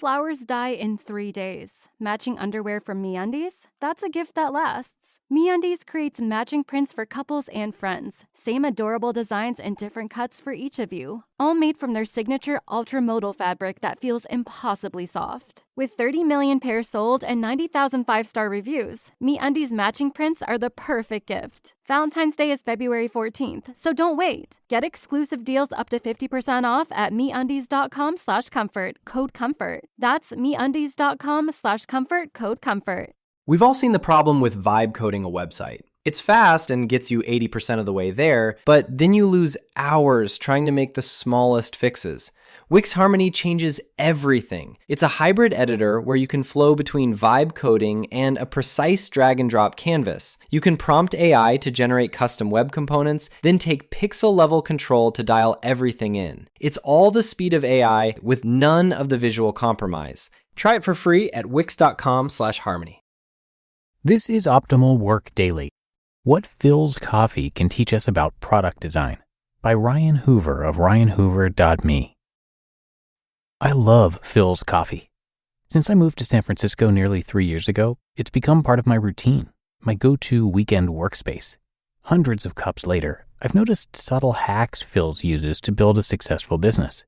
flowers die in 3 days. Matching underwear from MeUndies? That's a gift that lasts. MeUndies creates matching prints for couples and friends. Same adorable designs and different cuts for each of you. All made from their signature ultra-modal fabric that feels impossibly soft. With 30 million pairs sold and 90,000 5-star reviews, MeUndies matching prints are the perfect gift. Valentine's Day is February 14th, so don't wait. Get exclusive deals up to 50% off at MeUndies.com/comfort, code COMFORT. That's MeUndies.com/comfort, code COMFORT. We've all seen the problem with vibe coding a website. It's fast and gets you 80% of the way there, but then you lose hours trying to make the smallest fixes. Wix Harmony changes everything. It's a hybrid editor where you can flow between vibe coding and a precise drag and drop canvas. You can prompt AI to generate custom web components, then take pixel level control to dial everything in. It's all the speed of AI with none of the visual compromise. Try it for free at wix.com/harmony. This is Optimal Work Daily. What Philz Coffee Can Teach Us About Product Design by Ryan Hoover of ryanhoover.me. I love Philz Coffee. Since I moved to San Francisco nearly 3 years ago, it's become part of my routine, my go-to weekend workspace. Hundreds of cups later, I've noticed subtle hacks Philz uses to build a successful business.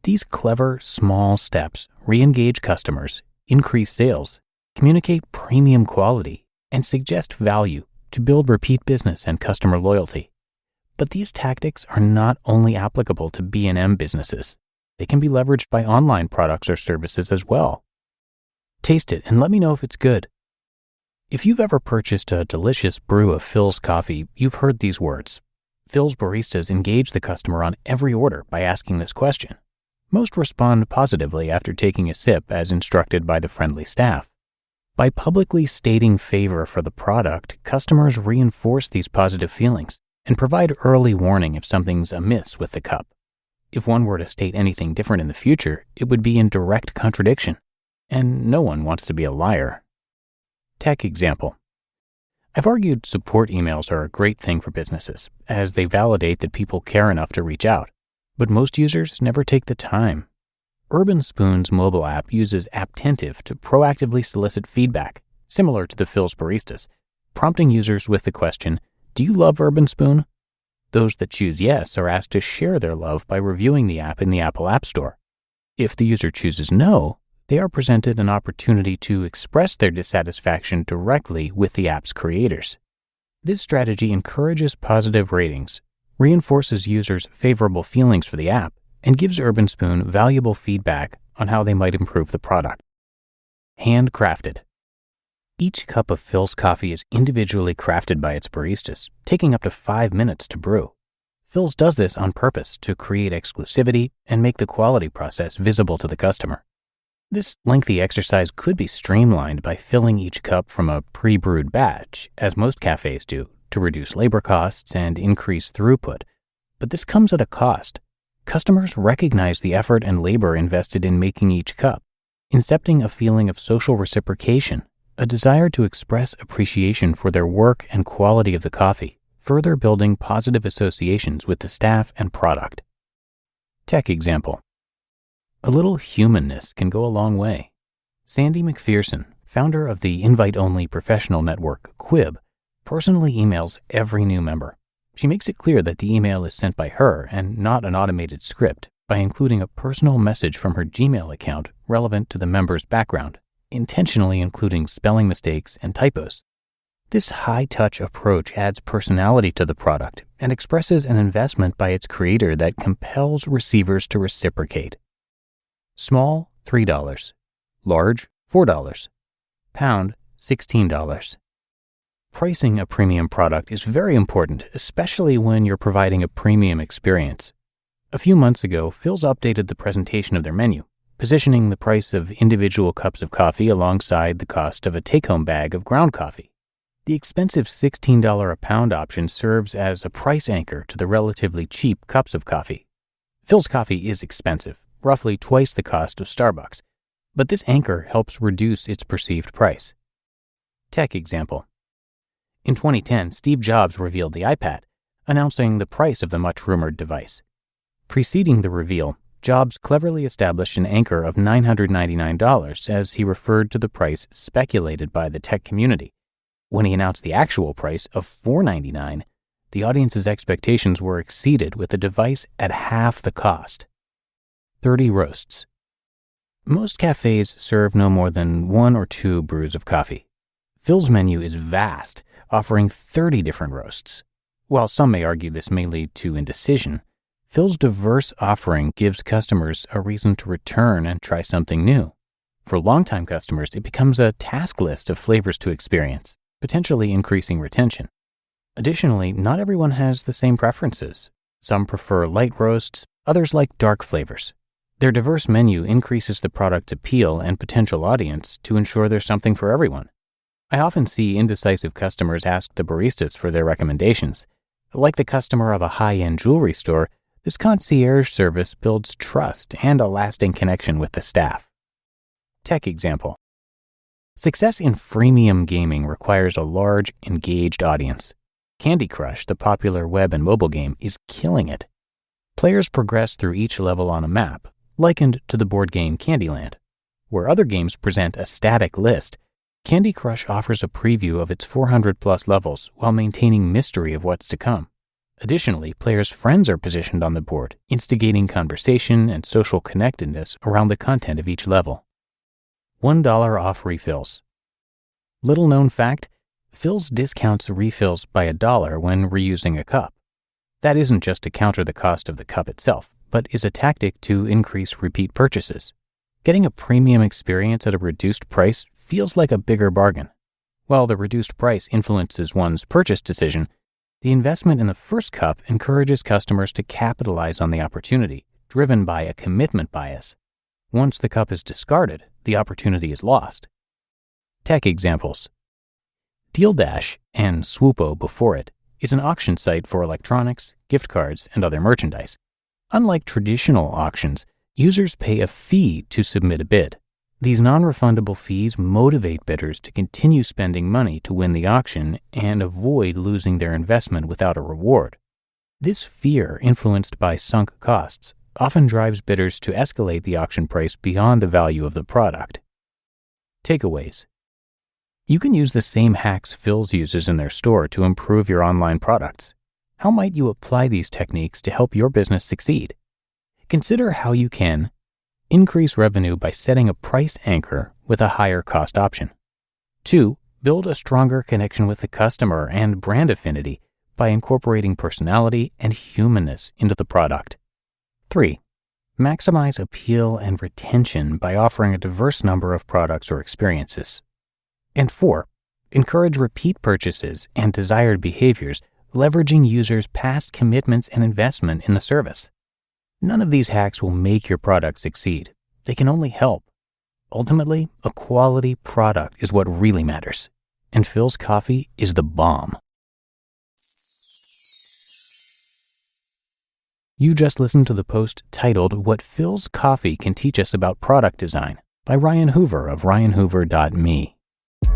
These clever, small steps re-engage customers, increase sales, communicate premium quality, and suggest value to build repeat business and customer loyalty. But these tactics are not only applicable to B&M businesses. They can be leveraged by online products or services as well. Taste it and let me know if it's good. If you've ever purchased a delicious brew of Philz coffee, you've heard these words. Philz baristas engage the customer on every order by asking this question. Most respond positively after taking a sip as instructed by the friendly staff. By publicly stating favor for the product, customers reinforce these positive feelings and provide early warning if something's amiss with the cup. If one were to state anything different in the future, it would be in direct contradiction, and no one wants to be a liar. Tech example. I've argued support emails are a great thing for businesses, as they validate that people care enough to reach out, but most users never take the time. Urban Spoon's mobile app uses Apptentive to proactively solicit feedback, similar to the Philz baristas, prompting users with the question, "Do you love Urban Spoon?" Those that choose yes are asked to share their love by reviewing the app in the Apple App Store. If the user chooses no, they are presented an opportunity to express their dissatisfaction directly with the app's creators. This strategy encourages positive ratings, reinforces users' favorable feelings for the app, and gives Urban Spoon valuable feedback on how they might improve the product. Handcrafted. Each cup of Philz coffee is individually crafted by its baristas, taking up to 5 minutes to brew. Philz does this on purpose to create exclusivity and make the quality process visible to the customer. This lengthy exercise could be streamlined by filling each cup from a pre-brewed batch, as most cafes do, to reduce labor costs and increase throughput. But this comes at a cost. Customers recognize the effort and labor invested in making each cup, incepting a feeling of social reciprocation, a desire to express appreciation for their work and quality of the coffee, further building positive associations with the staff and product. Tech example. A little humanness can go a long way. Sandy McPherson, founder of the invite-only professional network Quib, personally emails every new member. She makes it clear that the email is sent by her and not an automated script by including a personal message from her Gmail account relevant to the member's background, intentionally including spelling mistakes and typos. This high-touch approach adds personality to the product and expresses an investment by its creator that compels receivers to reciprocate. Small, $3. Large, $4. Pound, $16. Pricing a premium product is very important, especially when you're providing a premium experience. A few months ago, Philz updated the presentation of their menu, positioning the price of individual cups of coffee alongside the cost of a take-home bag of ground coffee. The expensive $16 a pound option serves as a price anchor to the relatively cheap cups of coffee. Philz coffee is expensive, roughly twice the cost of Starbucks, but this anchor helps reduce its perceived price. Tech example. In 2010, Steve Jobs revealed the iPad, announcing the price of the much-rumored device. Preceding the reveal, Jobs cleverly established an anchor of $999 as he referred to the price speculated by the tech community. When he announced the actual price of $499, the audience's expectations were exceeded with the device at half the cost. 30 roasts. Most cafes serve no more than 1 or 2 brews of coffee. Phil's menu is vast, offering 30 different roasts. While some may argue this may lead to indecision, Phil's diverse offering gives customers a reason to return and try something new. For longtime customers, it becomes a task list of flavors to experience, potentially increasing retention. Additionally, not everyone has the same preferences. Some prefer light roasts, others like dark flavors. Their diverse menu increases the product's appeal and potential audience to ensure there's something for everyone. I often see indecisive customers ask the baristas for their recommendations. Like the customer of a high-end jewelry store, this concierge service builds trust and a lasting connection with the staff. Tech example. Success in freemium gaming requires a large, engaged audience. Candy Crush, the popular web and mobile game, is killing it. Players progress through each level on a map, likened to the board game Candyland. Where other games present a static list, Candy Crush offers a preview of its 400-plus levels while maintaining mystery of what's to come. Additionally, players' friends are positioned on the board, instigating conversation and social connectedness around the content of each level. $1 off refills. Little known fact, Philz discounts refills by $1 when reusing a cup. That isn't just to counter the cost of the cup itself, but is a tactic to increase repeat purchases. Getting a premium experience at a reduced price feels like a bigger bargain. While the reduced price influences one's purchase decision, the investment in the first cup encourages customers to capitalize on the opportunity, driven by a commitment bias. Once the cup is discarded, the opportunity is lost. Tech examples. Deal Dash, and Swoopo before it, is an auction site for electronics, gift cards, and other merchandise. Unlike traditional auctions, users pay a fee to submit a bid. These non-refundable fees motivate bidders to continue spending money to win the auction and avoid losing their investment without a reward. This fear, influenced by sunk costs, often drives bidders to escalate the auction price beyond the value of the product. Takeaways. You can use the same hacks Philz uses in their store to improve your online products. How might you apply these techniques to help your business succeed? Consider how you can increase revenue by setting a price anchor with a higher cost option. 2. Build a stronger connection with the customer and brand affinity by incorporating personality and humanness into the product. 3. Maximize appeal and retention by offering a diverse number of products or experiences. And 4. Encourage repeat purchases and desired behaviors, leveraging users' past commitments and investment in the service. None of these hacks will make your product succeed. They can only help. Ultimately, a quality product is what really matters. And Philz Coffee is the bomb. You just listened to the post titled What Philz Coffee Can Teach Us About Product Design by Ryan Hoover of ryanhoover.me.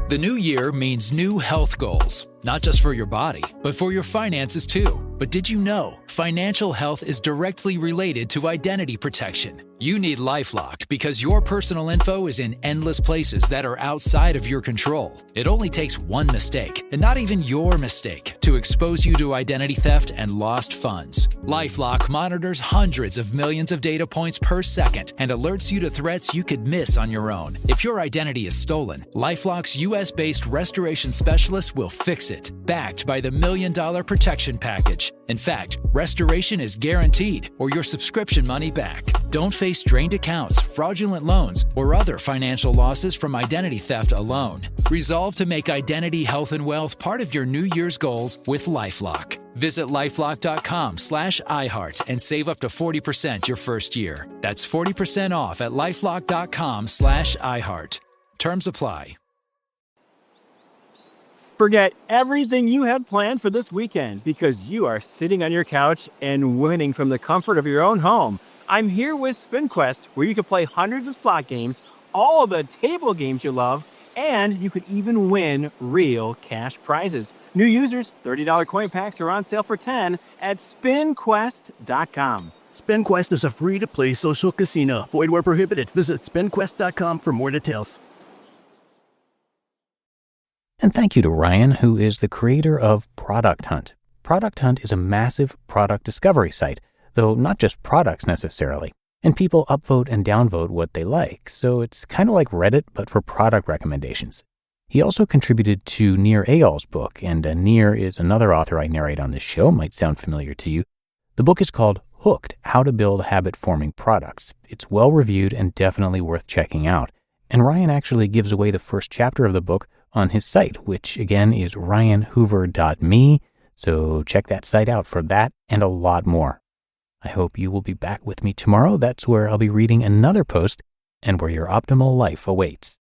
The new year means new health goals, not just for your body, but for your finances too. But did you know financial health is directly related to identity protection? You need LifeLock because your personal info is in endless places that are outside of your control. It only takes one mistake, and not even your mistake, to expose you to identity theft and lost funds. LifeLock monitors hundreds of millions of data points per second and alerts you to threats you could miss on your own. If your identity is stolen, LifeLock's US-based restoration specialist will fix it, backed by the $1 Million Protection Package. In fact, restoration is guaranteed or your subscription money back. Don't face drained accounts, fraudulent loans, or other financial losses from identity theft alone. Resolve to make identity, health, and wealth part of your New Year's goals with LifeLock. Visit lifelock.com/iHeart and save up to 40% your first year. That's 40% off at lifelock.com/iHeart. Terms apply. Forget everything you had planned for this weekend because you are sitting on your couch and winning from the comfort of your own home. I'm here with SpinQuest, where you can play hundreds of slot games, all of the table games you love, and you could even win real cash prizes. New users, $30 coin packs are on sale for $10 at spinquest.com. SpinQuest is a free-to-play social casino. Void where prohibited. Visit spinquest.com for more details. And thank you to Ryan, who is the creator of Product Hunt. Product Hunt is a massive product discovery site, though not just products necessarily. And people upvote and downvote what they like, so it's kind of like Reddit, but for product recommendations. He also contributed to Nir Eyal's book, and Nir is another author I narrate on this show, might sound familiar to you. The book is called Hooked, How to Build Habit-Forming Products. It's well-reviewed and definitely worth checking out. And Ryan actually gives away the first chapter of the book on his site, which again is ryanhoover.me, so check that site out for that and a lot more. I hope you will be back with me tomorrow. That's where I'll be reading another post and where your optimal life awaits.